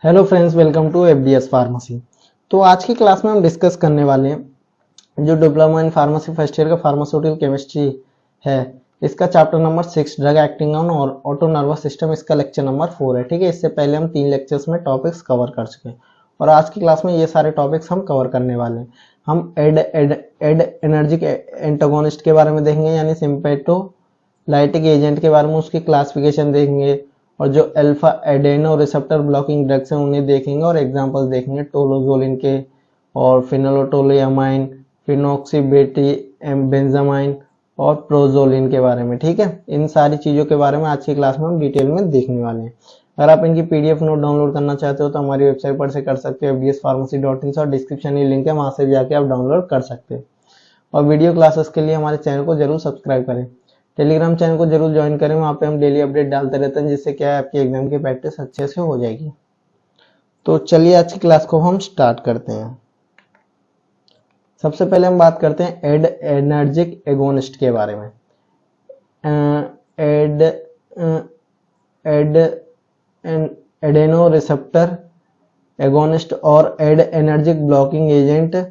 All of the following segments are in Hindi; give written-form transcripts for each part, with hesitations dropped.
Hello friends, welcome to FDS pharmacy. तो आज की क्लास में हम डिस्कस करने वाले हैं जो diploma in pharmacy first year का फार्मास्यूटिकल केमिस्ट्री है, इसका chapter number 6 drug acting on और ऑटो नर्वस सिस्टम, इसका लेक्चर नंबर 4 है। ठीक है, इससे पहले हम 3 लेक्चर्स में टॉपिक्स कवर कर चुके हैं और आज की क्लास में ये सारे टॉपिक्स हम कवर करने वाले हैं। हम एड एनर्जिक एंटागोनिस्ट के बारे में देखेंगे, यानी सिम्पेटोलाइटिक एजेंट के बारे में, उसकी क्लासिफिकेशन देखेंगे और जो alpha adreno receptor blocking drugs हैं उन्हें देखेंगे और एग्जांपल्स देखेंगे टोलोजोलिन के और फिनोलोटोलियामाइन, फिनोक्सीबेटी बेंजामाइन और प्रोजोलिन के बारे में। ठीक है, इन सारी चीज़ों के बारे में आज की क्लास में हम डिटेल में देखने वाले हैं। अगर आप इनकी पीडीएफ नोट डाउनलोड करना चाहते हो तो हमारी वेबसाइट पर से कर सकते हो, fdspharmacy.in, और डिस्क्रिप्शन में लिंक है, वहाँ से भी जाके आप डाउनलोड कर सकते हो। और वीडियो क्लासेस के लिए हमारे चैनल को जरूर सब्सक्राइब करें। टेलीग्राम चैनल को जरूर ज्वाइन करें, वहाँ पे हम डेली अपडेट डालते रहते हैं, जिससे क्या है आपकी एग्जाम की प्रैक्टिस अच्छे से हो जाएगी। तो चलिए आज की क्लास को हम स्टार्ट करते हैं। सबसे पहले हम बात करते हैं एड एनर्जिक एगोनिस्ट के बारे में। एडेनो रिसेप्टर एगोनिस्ट और एड एनर्जिक ब्लॉकिंग एजेंट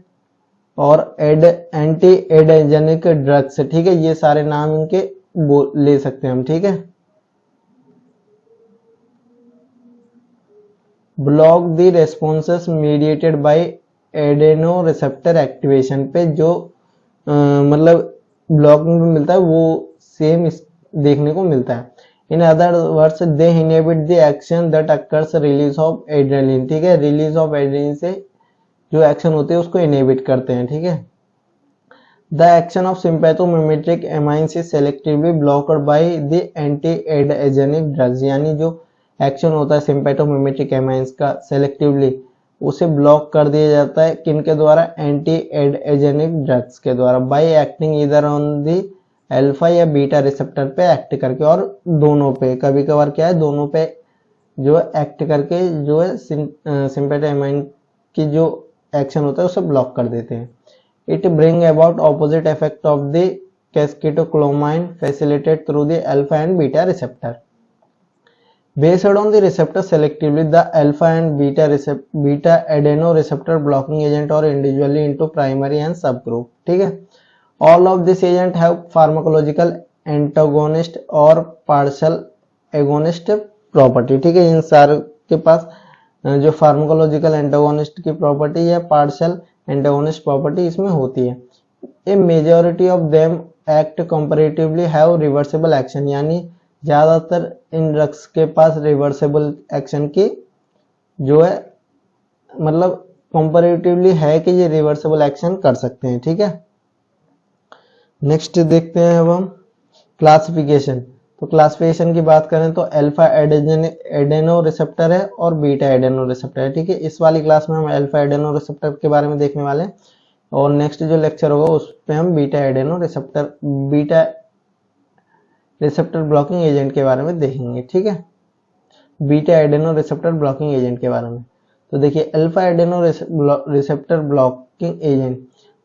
और एंटी एडेजेनिक ड्रग्स। ठीक है, ये सारे नाम इनके ले सकते हैं हम। ठीक है, block the responses mediated by adeno receptor activation पे जो मतलब ब्लॉकिंग में मिलता है वो सेम देखने को मिलता है। In other words they inhibit the action that occurs release of adrenaline. ठीक है, रिलीज ऑफ एड्रेनलिन से जो एक्शन होते हैं उसको इनहिबिट करते हैं। ठीक है, the action of sympathomimetic amines is selectively blocked by the anti adrenergic drugs, यानी जो एक्शन होता है सिम्पैथोमिमेटिक एमाइंस का सेलेक्टिवली उसे ब्लॉक कर दिया जाता है किनके द्वारा, एंटी एडेजेनिक ड्रग्स के द्वारा, bye acting either on the alpha या बीटा रिसेप्टर पे एक्ट करके, और दोनों पे, कभी कभार क्या है दोनों पे जो एक्ट करके जो है सिम्पैथोमाइन की जो एक्शन होता है उसे ब्लॉक कर देते हैं। It bring about opposite effect of the catecholamine facilitated through the alpha and beta receptor. Based on the receptor selectively, the alpha and beta adeno receptor blocking agent are individually into primary and subgroup. ठीक है, all of this agent have pharmacological antagonist और partial agonist property. ठीक है, इन सारे के पास जो फार्माकोलॉजिकल एंटागोनिस्ट की प्रॉपर्टी या पार्शियल एंटागोनिस्ट प्रॉपर्टी इसमें होती है। A majority of them act comparatively have reversible action, यानी ज्यादातर इन ड्रग्स के पास रिवर्सिबल एक्शन की जो है मतलब कंपैरेटिवली है कि ये रिवर्सिबल एक्शन कर सकते हैं। ठीक है, नेक्स्ट देखते हैं अब हम क्लासिफिकेशन। तो क्लासिफिकेशन की बात करें तो अल्फा एडेनो रिसेप्टर है और बीटा एडेनो रिसेप्टर है। ठीक है, इस वाली क्लास में हम अल्फा एडेनो रिसेप्टर के बारे में देखने वाले हैं और नेक्स्ट जो लेक्चर होगा उस पे हम बीटा रिसेप्टर ब्लॉकिंग एजेंट के बारे में देखेंगे। ठीक है, beta adreno receptor blocking agent के बारे में। तो देखिए, alpha adreno receptor blocking agent,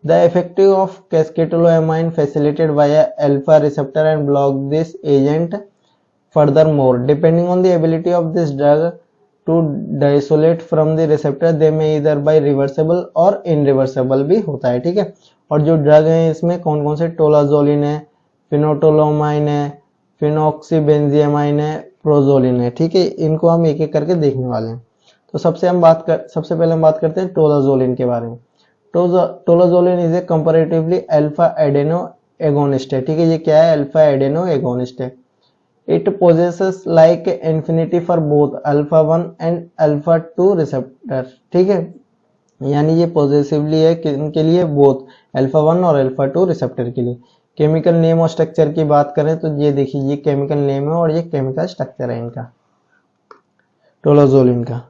the effective of catecholamine facilitated via alpha receptor and block this agent furthermore depending on the ability of this drug to dissociate from the receptor, दे में इधर बाय रिवर्सिबल और इनरिवर्सिबल भी होता है। ठीक है, और जो ड्रग है इसमें कौन कौन से, टोलाजोलिन है, फिनोटोलोमाइन है, फिनोक्सीबेंजामाइन है, प्रोजोलिन है। ठीक है, इनको हम एक एक करके देखने वाले हैं। तो सबसे पहले हम बात करते हैं टोलाजोलिन के बारे में। Tolazoline is a comparatively alpha adreno agonist है। ठीक है, ये क्या है, अल्फा एडेनो एगोनिस्ट है। It possesses like infinity for both alpha 1 and alpha 2 receptor. ठीक है, यानी ये पॉजिटिवली है किनके लिए, बोथ अल्फा 1 और अल्फा 2 रिसेप्टर के लिए। केमिकल नेम और स्ट्रक्चर की बात करें तो ये देखिए, ये केमिकल नेम है और ये केमिकल स्ट्रक्चर है इनका, टोलाजोलिन का।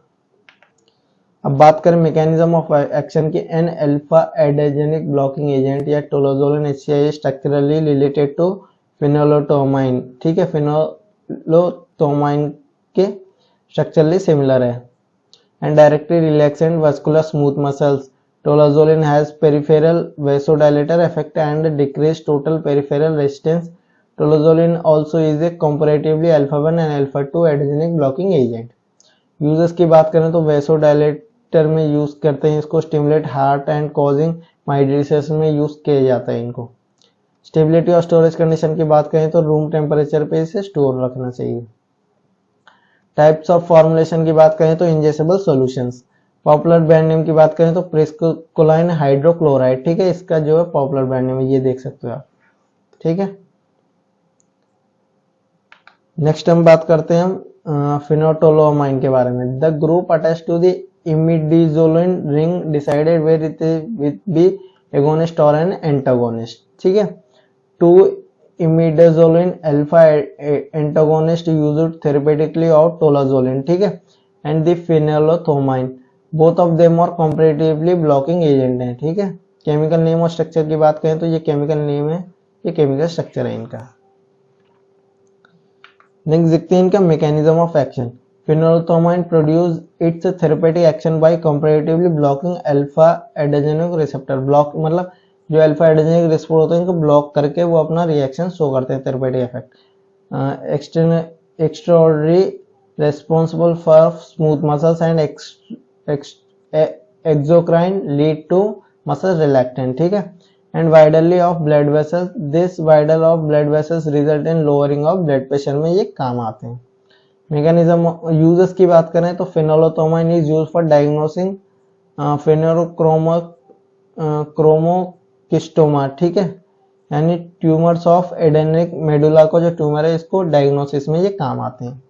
अब बात करें मैकेनिज्म ऑफ एक्शन की, एन अल्फा एडेजेनिक ब्लॉकिंग एजेंट या टोलाजोलिन एचसीआई स्ट्रक्चरली रिलेटेड टू फिनोलोटोमाइन। ठीक है, फिनोलोटोमाइन के स्ट्रक्चरली सिमिलर है and directly relaxant vascular smooth muscles. Tolazolin has peripheral vasodilator effect and decreased total peripheral resistance. Tolazolin also is a comparatively alpha 1 and alpha 2 adrenergic blocking agent. Uses की बात करें तो वेसोडायलेटर में यूज करते हैं इसको, stimulate heart and causing migration में यूज किया जाता है इनको। स्टेबिलिटी और स्टोरेज कंडीशन की बात करें तो रूम टेम्परेचर पे इसे स्टोर रखना चाहिए। टाइप्स ऑफ फॉर्मुलेशन की बात करें तो injectable solutions. Popular brand name की बात करें तो प्रेस्कोलाइन हाइड्रोक्लोराइड, ठीक है, इसका जो है पॉपुलर ब्रांड नेम है, ये देख सकते हो आप, ठीक है। नेक्स्ट हम बात करते हैं फिनोटोलोमाइन के बारे में। The group attach to the imidazoline ring decided where it will be agonist और एन एंटागोनिस्ट, ठीक है। Two imidazoline alpha antagonist used therapeutically of tolazoline, ठीक है, and the phentolamine, both of them are comparatively blocking agent हैं, ठीक है। केमिकल नेम और स्ट्रक्चर की बात करें तो ये केमिकल नेम है, ये केमिकल स्ट्रक्चर है इनका। नेक्स्ट देखते हैं इनका mechanism of action. Phentolamine produce its therapeutic action by comparatively blocking alpha adenosine receptor. Block मतलब जो अल्फा एडेनोसिन रिसेप्टर होते हैं इनको ब्लॉक करके वो अपना रिएक्शन शो करते हैं, therapeutic effect. Extraordinary responsible for smooth muscles and exocrine lead to muscle relaxant, ठीक है, and widely of blood vessels. This widen of blood vessels result in lowering of blood pressure में ये काम आते हैं। मैकेनिज्म यूजेस की बात करें तो फिनोलोथोमाइन इज यूज्ड फॉर डायग्नोसिंग क्रोमोकिस्टोमा, ठीक है, यानी ट्यूमर्स ऑफ एडेनिक मेडुला को जो ट्यूमर है इसको डायग्नोसिस में ये काम आते हैं।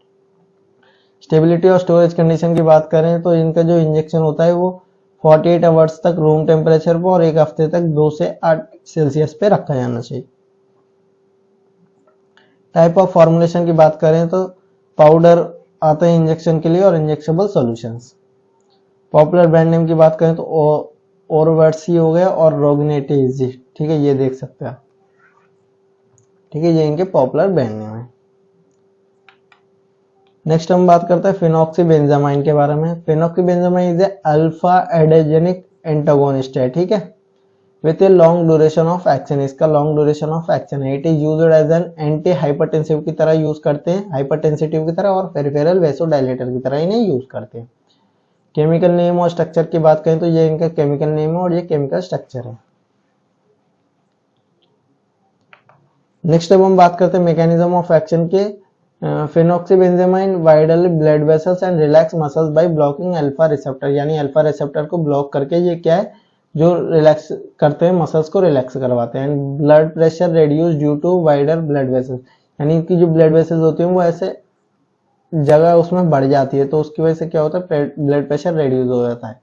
स्टेबिलिटी और स्टोरेज कंडीशन की बात करें तो इनका जो इंजेक्शन होता है वो 48 आवर्स तक रूम टेम्परेचर पर और एक हफ्ते तक 2 से 8 सेल्सियस पे रखा जाना चाहिए। टाइप ऑफ फॉर्मुलेशन की बात करें तो पाउडर आता है इंजेक्शन के लिए और injectable solutions. Popular brand name की बात करें तो ओरवर्सी हो गया और रोगनेटेज, ठीक है, ये देख सकते हैं आप, ठीक है, ये इनके पॉपुलर ब्रांड नेम है। नेक्स्ट हम बात करते हैं फिनॉक्सीबेंजामाइन के बारे में। Phenoxybenzamine is a alpha adrenergic antagonist है, ठीक है, with a long duration of action. इसका लॉन्ग ड्यूरेशन ऑफ एक्शन है। It is used as an anti hypertensive की तरह यूज करते हैं, हाइपरटेंसिटिव की तरह, और पेरिफेरल वेसोडाइलेटर की तरह इन्हें यूज करते हैं। केमिकल नेम और स्ट्रक्चर की बात करें तो ये इनका केमिकल नेम है और ये केमिकल स्ट्रक्चर है। नेक्स्ट अब हम बात करते हैं मैकेनिज्म ऑफ एक्शन के। Phenoxybenzamine widen blood vessels and relax muscles by blocking alpha receptor, यानी अल्फा रिसेप्टर को ब्लॉक करके ये क्या है जो रिलैक्स करते हैं, मसल्स को रिलैक्स करवाते हैं। And blood pressure reduce due to wider blood vessels, यानी इनकी जो ब्लड वेसल्स होती हैं वो ऐसे जगह उसमें बढ़ जाती है तो उसकी वजह से क्या होता है, ब्लड प्रेशर रिड्यूस हो जाता है।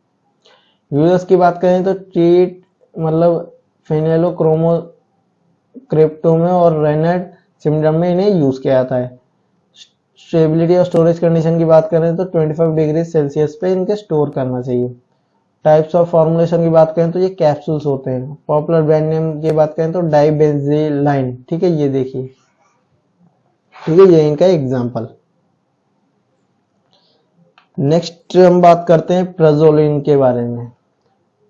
यूजर्स की बात करें तो ट्रीट मतलब फिनेलोक्रोमोक्रिप्टोमा और रेनल्ड सिंड्रोम में इन्हें यूज किया जाता है। स्टेबिलिटी और स्टोरेज कंडीशन की बात करें तो 25 डिग्री सेल्सियस पे इनके स्टोर करना चाहिए। टाइप्स ऑफ फॉर्मुलेशन की बात करें तो ये कैप्सूल्स होते हैं। पॉपुलर ब्रांड नेम की बात करें तो डाइबेंजीलाइन, ठीक है, ये देखिए, ठीक है, ये इनका एग्जांपल। नेक्स्ट हम बात करते हैं प्रोजोलिन के बारे में।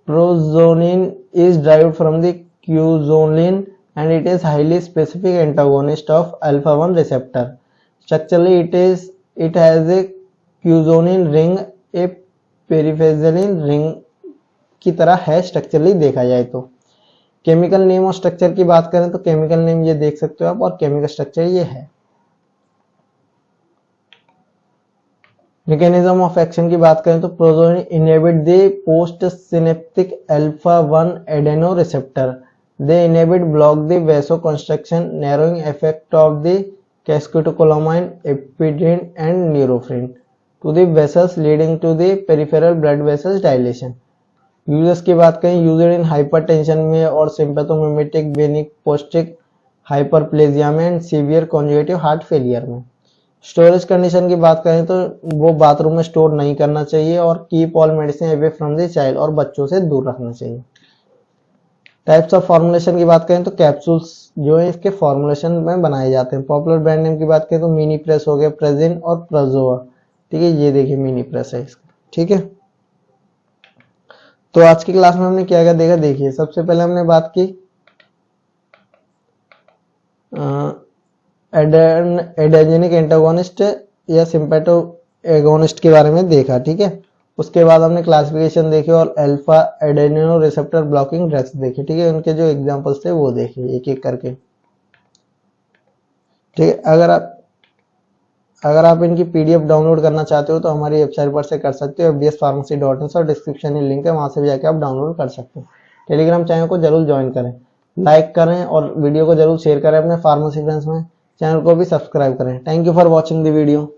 Prazosin is derived from the quinazoline and it is highly specific antagonist of alpha 1 receptor. Structurally, it has a quinazoline ring a piperazine ring की तरह है स्ट्रक्चरली देखा जाए तो। केमिकल नेम और स्ट्रक्चर की बात करें तो केमिकल नेम ये देख सकते हो आप और केमिकल स्ट्रक्चर ये है। मैकेनिज्म ऑफ एक्शन की बात करें तो prazosin inhibit the post synaptic alpha 1 adreno receptor. They inhibit block the vasoconstriction narrowing effect of the catecholamine, epinephrine and norepinephrine to the vessels leading to the peripheral blood vessels dilation. Uses की बात करें, यूज्ड इन हाइपरटेंशन में और सिंपैथोमिमेटिक वेनिक पोस्टिक हाइपरप्लेजिया में and severe conjugative heart failure में। स्टोरेज कंडीशन की बात करें तो वो बाथरूम में स्टोर नहीं करना चाहिए और keep all medicine away from the child, और बच्चों से दूर रखना चाहिए। टाइप्स ऑफ फॉर्मुलेशन की बात करें तो कैप्सूल्स जो है इसके फॉर्मुलेशन में बनाए जाते हैं। पॉपुलर ब्रांड नेम की बात करें तो मिनी प्रेस हो गया, प्रेजिन और प्रोजोआ, ठीक है, ये देखिए मिनी प्रेस है इसका, ठीक है। तो आज की क्लास में हमने क्या क्या देखा, देखिए सबसे पहले हमने बात की एडेजेनिक एंटागोनिस्ट या एगोनिस्ट के बारे में देखा, ठीक है। उसके बाद हमने क्लासिफिकेशन देखे और alpha adreno receptor blocking drugs देखे, ठीक है। उनके जो एग्जांपल्स थे वो देखे एक एक करके, ठीक है। अगर आप इनकी पीडीएफ डाउनलोड करना चाहते हो तो हमारी वेबसाइट पर से कर सकते हो, fdspharmacy.in, और डिस्क्रिप्शन में लिंक है, वहां से भी जाके आप डाउनलोड कर सकते हो। टेलीग्राम चैनल को जरूर ज्वाइन करें, लाइक करें और वीडियो को जरूर शेयर करें अपने फार्मेसी फ्रेंड्स में। चैनल को भी सब्सक्राइब करें। Thank you for watching the video.